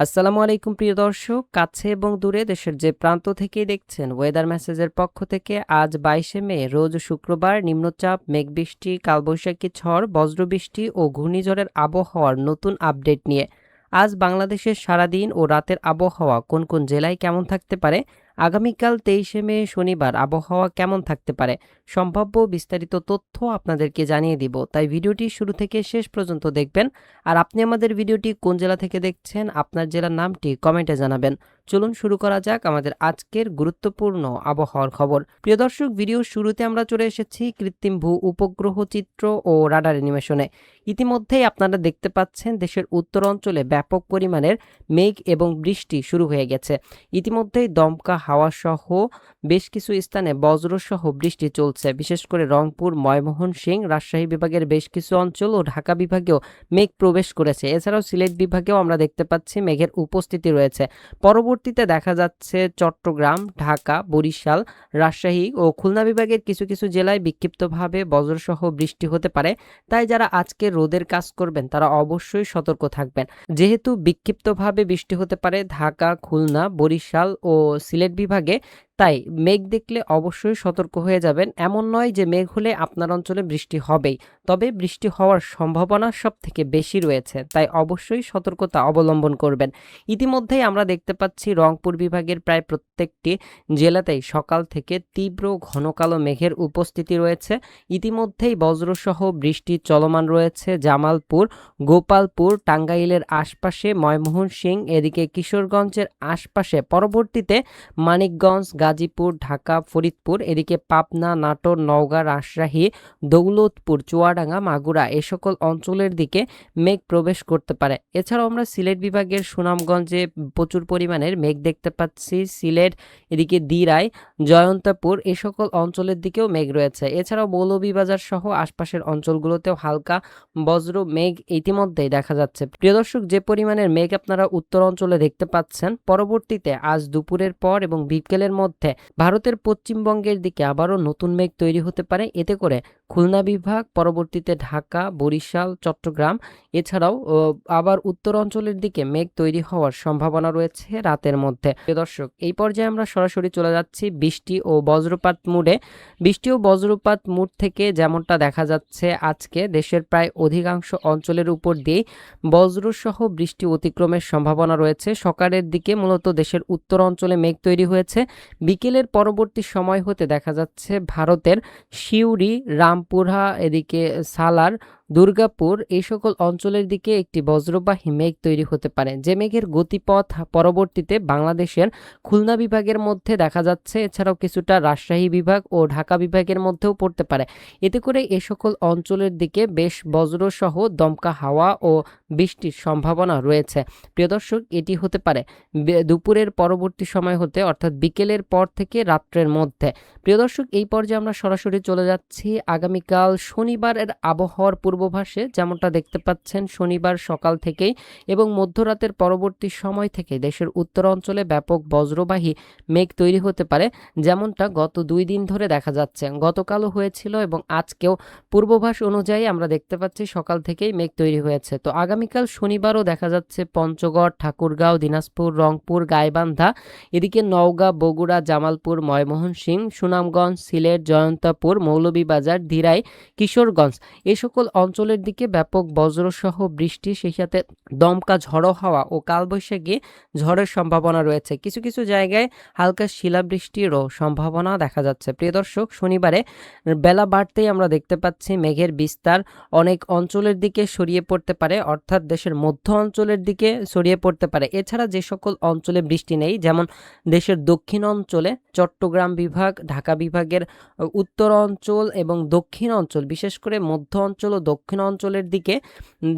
আসসালামু আলাইকুম প্রিয় দর্শক, কাছে এবং দূরে দেশের যে প্রান্ত থেকেই দেখছেন ওয়েদার মেসেজের পক্ষ থেকে আজ 22শে মে রোজ শুক্রবার নিম্নচাপ, মেঘবৃষ্টি, কালবৈশাখী ঝড়, বজ্রবৃষ্টি ও ঘূর্ণিঝড়ের আবহাওয়ার নতুন আপডেট নিয়ে। আজ বাংলাদেশের সারাদিন ও রাতের আবহাওয়া কোন কোন জেলায় কেমন থাকতে পারে, আগামীকাল 23শে মে শনিবার আবহাওয়া কেমন থাকতে পারে, সম্ভাব্য বিস্তারিত তথ্য আপনাদেরকে জানিয়ে দিব, তাই ভিডিওটি শুরু থেকে শেষ পর্যন্ত দেখবেন। আর আপনি আমাদের ভিডিওটি কোন জেলা থেকে দেখছেন, আপনার জেলার নামটি কমেন্টে জানাবেন। চলুন শুরু করা যাক আমাদের আজকের গুরুত্বপূর্ণ আবহাওয়ার খবর। প্রিয় দর্শক, ভিডিওর শুরুতে আমরা চলে এসেছি কৃত্রিম ভূ উপগ্রহ চিত্র ও রাডার অ্যানিমেশনে। ইতিমধ্যেই আপনারা দেখতে পাচ্ছেন দেশের উত্তর অঞ্চলে ব্যাপক পরিমাণের মেঘ এবং বৃষ্টি শুরু হয়ে গেছে। ইতিমধ্যেই দমকা হাওয়া সহ বেশ কিছু স্থানে বজ্রসহ বৃষ্টি চলছে। বিশেষ করে রংপুর, ময়মনসিংহ, রাজশাহী বিভাগের বেশ কিছু অঞ্চল ও ঢাকা বিভাগেও মেঘ প্রবেশ করেছে। এছাড়াও সিলেট বিভাগেও আমরা দেখতে পাচ্ছি মেঘের উপস্থিতি রয়েছে। পরবর্তীতে দেখা যাচ্ছে চট্টগ্রাম, ঢাকা, বরিশাল, রাজশাহী ও খুলনা বিভাগের কিছু কিছু জেলায় বিক্ষিপ্তভাবে বজ্রসহ বৃষ্টি হতে পারে। তাই যারা আজকে রোদের কাজ করবেন তারা অবশ্যই সতর্ক থাকবেন। যেহেতু বিক্ষিপ্তভাবে বৃষ্টি হতে পারে ঢাকা, খুলনা, বরিশাল ও সিলেট বিভাগে, তাই মেঘ দেখলে অবশ্যই সতর্ক হয়ে যাবেন। এমন নয় যে মেঘ হলে আপনার অঞ্চলে বৃষ্টি হবেই, তবে বৃষ্টি হওয়ার সম্ভাবনা সব থেকে বেশি রয়েছে, তাই অবশ্যই সতর্কতা অবলম্বন করবেন। ইতিমধ্যেই আমরা দেখতে পাচ্ছি রংপুর বিভাগের প্রায় প্রত্যেকটি জেলাতেই সকাল থেকে তীব্র ঘন কালো মেঘের উপস্থিতি রয়েছে। ইতিমধ্যেই বজ্রসহ বৃষ্টি চলমান রয়েছে জামালপুর, গোপালপুর, টাঙ্গাইলের আশপাশে, ময়মনসিংহ, এদিকে কিশোরগঞ্জের আশপাশে। পরবর্তীতে মানিকগঞ্জ, গাজীপুর, ঢাকা, ফরিদপুর, এদিকে পাবনা, নাটোর, নওগাঁ, রাজশাহী, দৌলতপুর, চুয়াডাঙ্গা, মাগুরা এ সকল অঞ্চলের দিকে মেঘ প্রবেশ করতে পারে। এছাড়াও আমরা সিলেট বিভাগের সুনামগঞ্জে প্রচুর পরিমাণের মেঘ দেখতে পাচ্ছি। সিলেট, এদিকে দিরাই, জয়ন্তপুর এ সকল অঞ্চলের দিকেও মেঘ রয়েছে। এছাড়াও মৌলভীবাজার সহ আশপাশের অঞ্চলগুলোতেও হালকা বজ্র মেঘ ইতিমধ্যেই দেখা যাচ্ছে। প্রিয় দর্শক, যে পরিমাণের মেঘ আপনারা উত্তর অঞ্চলে দেখতে পাচ্ছেন, পরবর্তীতে আজ দুপুরের পর এবং বিকেলের মধ্যে ভারতের পশ্চিমবঙ্গের দিকে আবারও নতুন মেঘ তৈরি হতে পারে। এতে করে খুলনা বিভাগ, পরবর্তীতে ঢাকা, বরিশাল, চট্টগ্রাম এছাড়াও আবার উত্তর অঞ্চলের দিকে মেঘ তৈরি হওয়ার সম্ভাবনা রয়েছে রাতের মধ্যে। প্রিয় দর্শক, এই পর্যায়ে আমরা সরাসরি চলে যাচ্ছি বৃষ্টি ও বজ্রপাত মুডে। বৃষ্টি ও বজ্রপাত মুড থেকে যেমনটা দেখা যাচ্ছে, আজকে দেশের প্রায় অধিকাংশ অঞ্চলের উপর দিয়ে বজ্রসহ বৃষ্টি অতিক্রমের সম্ভাবনা রয়েছে। সকালের দিকে মূলত দেশের উত্তর অঞ্চলে মেঘ তৈরি হয়েছে। বিকেলের পরবর্তী সময় হতে দেখা যাচ্ছে ভারতের সিউড়ি, রামপুরহা, এদিকে সালার, দুর্গাপুর এই সকল অঞ্চলের দিকে একটি বজ্রবাহী মেঘ তৈরি হতে পারে, যে মেঘের গতিপথ পরবর্তীতে বাংলাদেশের খুলনা বিভাগের মধ্যে দেখা যাচ্ছে। এছাড়াও কিছুটা রাজশাহী বিভাগ ও ঢাকা বিভাগের মধ্যেও পড়তে পারে। এতে করে এ সকল অঞ্চলের দিকে বেশ বজ্রসহ দমকা হাওয়া ও বৃষ্টির সম্ভাবনা রয়েছে। প্রিয় দর্শক, এটি হতে পারে দুপুরের পরবর্তী সময় হতে, অর্থাৎ বিকেলের পর থেকে রাত্রের মধ্যে। প্রিয় দর্শক, এই পর্যায়ে আমরা সরাসরি চলে যাচ্ছি আগামীকাল শনিবারের আবহাওয়ার পূর্বাভাসে। যেমনটা দেখতে পাচ্ছেন, শনিবার সকাল থেকেই এবং মধ্যরাতের পরবর্তী সময় থেকে দেশের উত্তর অঞ্চলে ব্যাপক বজ্রবাহী মেঘ তৈরি হতে পারে, যেমনটা গত 2 দিন ধরে দেখা যাচ্ছে। গতকালও হয়েছিল এবং আজকেও পূর্বাভাস অনুযায়ী আমরা দেখতে পাচ্ছি সকাল থেকেই মেঘ তৈরি হয়েছে। তো আগামীকাল শনিবারও দেখা যাচ্ছে পঞ্চগড়, ঠাকুরগাঁও, দিনাজপুর, রংপুর, গাইবান্ধা, এদিকে নওগাঁ, বগুড়া, জামালপুর, ময়মনসিংহ, সুনামগঞ্জ, সিলেট, জয়ন্তপুর, মৌলভীবাজার, দিরাই, কিশোরগঞ্জ এ সকল অঞ্চলের দিকে ব্যাপক বজ্রসহ বৃষ্টি, সেই সাথে দমকা ঝড়ো হাওয়া ও কালবৈশাখী ঝড়ের সম্ভাবনা রয়েছে। কিছু কিছু জায়গায় হালকা শিলাবৃষ্টিরও সম্ভাবনা দেখা যাচ্ছে। প্রিয় দর্শক, শনিবারে বেলা বাড়তেই আমরা দেখতে পাচ্ছি মেঘের বিস্তার অনেক অঞ্চলের দিকে ছড়িয়ে পড়তে পারে, অর্থাৎ দেশের মধ্য অঞ্চলের দিকে ছড়িয়ে পড়তে পারে। এছাড়া যে সকল অঞ্চলে বৃষ্টি নেই, যেমন দেশের দক্ষিণ অঞ্চলে চট্টগ্রাম বিভাগ, ঢাকা বিভাগের উত্তর অঞ্চল এবং দক্ষিণ অঞ্চল, বিশেষ করে মধ্য অঞ্চল ও দক্ষিণ অঞ্চলের দিকে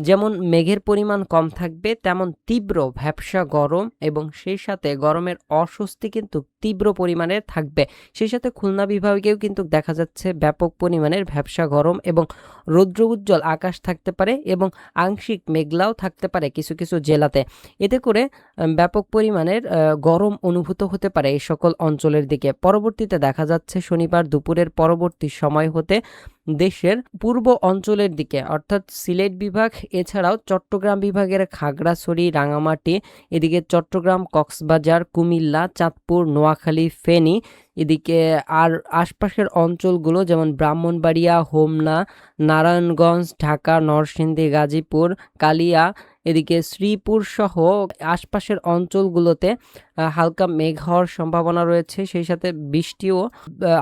যেমন মেঘের পরিমাণ কম থাকবে, তেমন তীব্র ভ্যাপসা গরম এবং সেই সাথে গরমের অস্বস্তি কিন্তু তীব্র পরিমাণে থাকবে। সেই সাথে খুলনা বিভাগেও কিন্তু দেখা যাচ্ছে ব্যাপক পরিমাণের ভ্যাপসা গরম এবং রৌদ্র উজ্জ্বল আকাশ থাকতে পারে এবং আংশিক মেঘলাও থাকতে পারে কিছু কিছু জেলাতে। এতে করে ব্যাপক পরিমাণের গরম অনুভূত হতে পারে এই সকল অঞ্চলের দিকে। পরবর্তীতে দেখা যাচ্ছে শনিবার দুপুরের পরবর্তী সময় হতে দেশের পূর্ব অঞ্চলের দিকে অর্থাৎ সিলেট বিভাগ এছাড়াও চট্টগ্রাম বিভাগের খাগড়াছড়ি, রাঙামাটি, এদিকে চট্টগ্রাম, কক্সবাজার, কুমিল্লা, চাঁদপুর, নোয়াখালী, ফেনী, এদিকে আর আশপাশের অঞ্চলগুলো যেমন ব্রাহ্মণবাড়িয়া, হোমনা, নারায়ণগঞ্জ, ঢাকা, নরসিংদী, গাজীপুর, কালিয়া, এদিকে শ্রীপুর সহ আশপাশের অঞ্চলগুলোতে হালকা মেঘ হওয়ার সম্ভাবনা রয়েছে। সেই সাথে বৃষ্টিও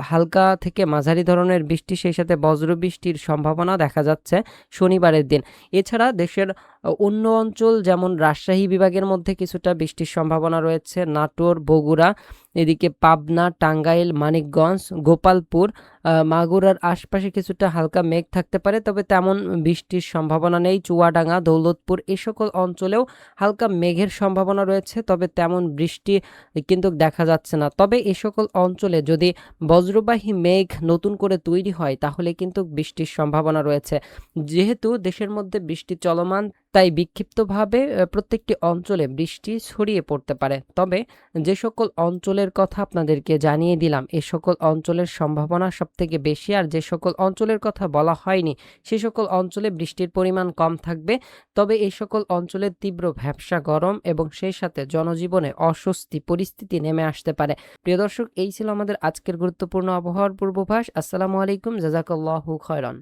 হালকা থেকে মাঝারি ধরনের বৃষ্টি, সেই সাথে বজ্রবৃষ্টির সম্ভাবনা দেখা যাচ্ছে শনিবারের দিন। এছাড়া দেশের অন্য অঞ্চল যেমন রাজশাহী বিভাগের মধ্যে কিছুটা বৃষ্টির সম্ভাবনা রয়েছে, নাটোর, বগুড়া, এদিকে পাবনা, টাঙ্গাইল, মানিকগঞ্জ, গোপালপুর, মাগুরার আশপাশে কিছুটা হালকা মেঘ থাকতে পারে, তবে তেমন বৃষ্টির সম্ভাবনা নেই। চুয়াডাঙ্গা, দৌলতপুর এই সকল অঞ্চলেও হালকা মেঘের সম্ভাবনা রয়েছে, তবে তেমন বৃষ্টি কিন্তু দেখা যাচ্ছে না। তবে এই সকল অঞ্চলে যদি বজ্রবাহী মেঘ নতুন করে তৈরি হয় তাহলে কিন্তু বৃষ্টির সম্ভাবনা রয়েছে। যেহেতু দেশের মধ্যে বৃষ্টি চলমান, তাই বিক্ষিপ্তভাবে প্রত্যেকটি অঞ্চলে বৃষ্টি ছড়িয়ে পড়তে পারে। তবে যে সকল অঞ্চলের কথা আপনাদেরকে জানিয়ে দিলাম এ সকল অঞ্চলের সম্ভাবনা সবথেকে বেশি, আর যে সকল অঞ্চলের কথা বলা হয়নি সে সকল অঞ্চলে বৃষ্টির পরিমাণ কম থাকবে। তবে এই সকল অঞ্চলে তীব্র ভ্যাপসা গরম এবং সেই সাথে জনজীবনে অস্বস্তি পরিস্থিতি নেমে আসতে পারে। প্রিয় দর্শক, এই ছিল আমাদের আজকের গুরুত্বপূর্ণ আবহাওয়ার পূর্বাভাস। আসসালামু আলাইকুম, জাযাকাল্লাহু খায়রান।